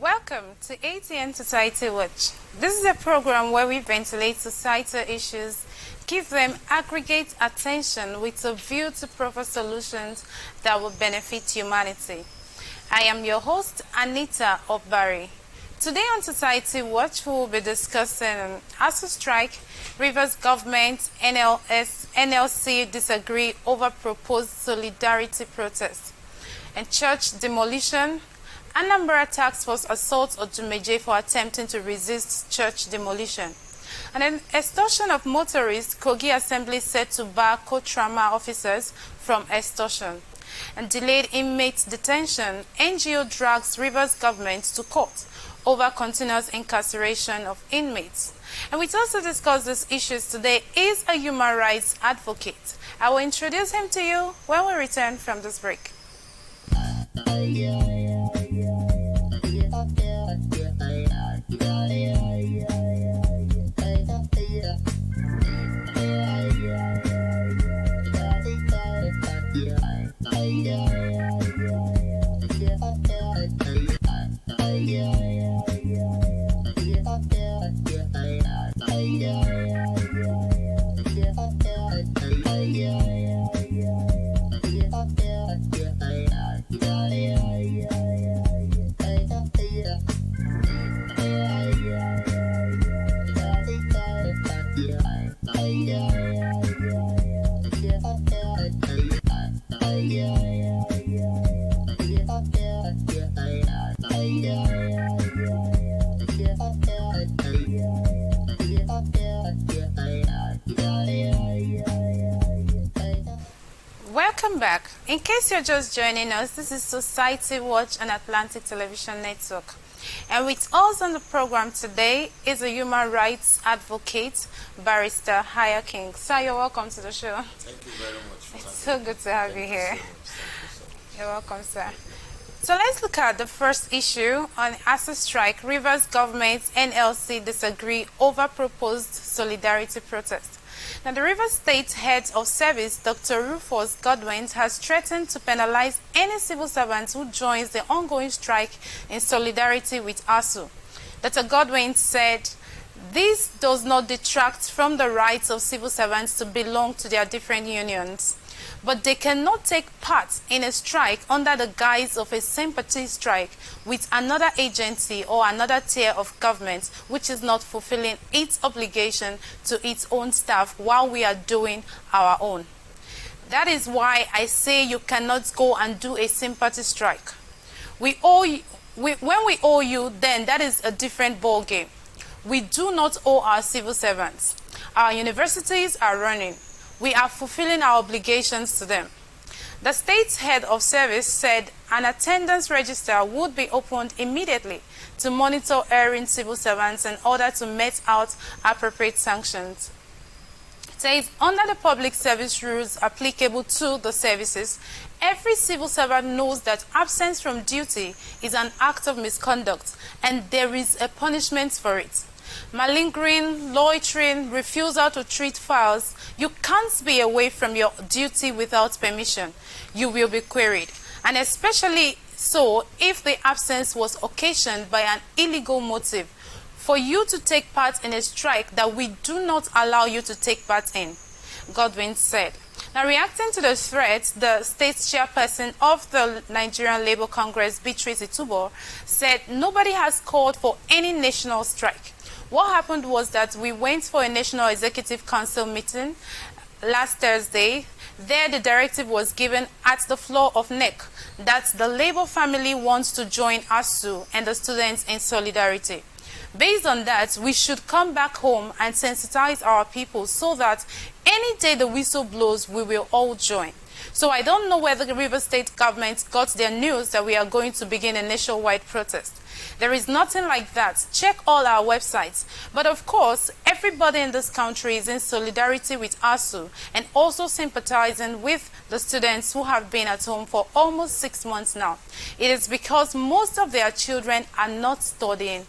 Welcome to ATN Society Watch. This is a program where we ventilate societal issues, give them aggregate attention with a view to proper solutions that will benefit humanity. I am your host, Anita Obari. Today on Society Watch, we will be discussing ASU strike, Rivers government, NLC disagree over proposed solidarity protest, and church demolition, Anambra task force assaults Odumeje for attempting to resist church demolition. And then extortion of motorists, Kogi Assembly set to bar co-trauma officers from extortion. And delayed inmates detention, NGO drags Rivers government to court over continuous incarceration of inmates. And with us to discuss these issues today is a human rights advocate. I will introduce him to you when we return from this break. Welcome back. In case you're just joining us, this is Society Watch on Atlantic Television Network. And with us on the program today is a human rights advocate, Barrister Higher King. Sir, you're welcome to the show. Thank you very much. It's so good to have you here. You're welcome, sir. So let's look at the first issue on ASU strike. Rivers government, NLC disagree over proposed solidarity protest. Now, the Rivers State Head of Service, Dr. Rufus Godwin, has threatened to penalize any civil servant who joins the ongoing strike in solidarity with ASU. Dr. Godwin said, "This does not detract from the rights of civil servants to belong to their different unions, but they cannot take part in a strike under the guise of a sympathy strike with another agency or another tier of government which is not fulfilling its obligation to its own staff while we are doing our own. That is why I say you cannot go and do a sympathy strike. When we owe you, then that is a different ball game. We do not owe our civil servants. Our universities are running. We are fulfilling our obligations to them." The state's head of service said an attendance register would be opened immediately to monitor erring civil servants in order to mete out appropriate sanctions. It says, under the public service rules applicable to the services, every civil servant knows that absence from duty is an act of misconduct and there is a punishment for it. Malingering, loitering, refusal to treat files, you can't be away from your duty without permission. You will be queried, and especially so if the absence was occasioned by an illegal motive for you to take part in a strike that we do not allow you to take part in, Godwin said. Now, reacting to the threat, the state chairperson of the Nigerian Labour Congress, Beatrice Itubo, said nobody has called for any national strike. What happened was that we went for a National Executive Council meeting last Thursday. There, the directive was given at the floor of NEC that the Labour family wants to join ASU and the students in solidarity. Based on that, we should come back home and sensitize our people so that any day the whistle blows, we will all join. So I don't know whether the Rivers State government got their news that we are going to begin a nationwide protest. There is nothing like that. Check all our websites. But of course, everybody in this country is in solidarity with ASU and also sympathizing with the students who have been at home for almost 6 months now. It is because most of their children are not studying.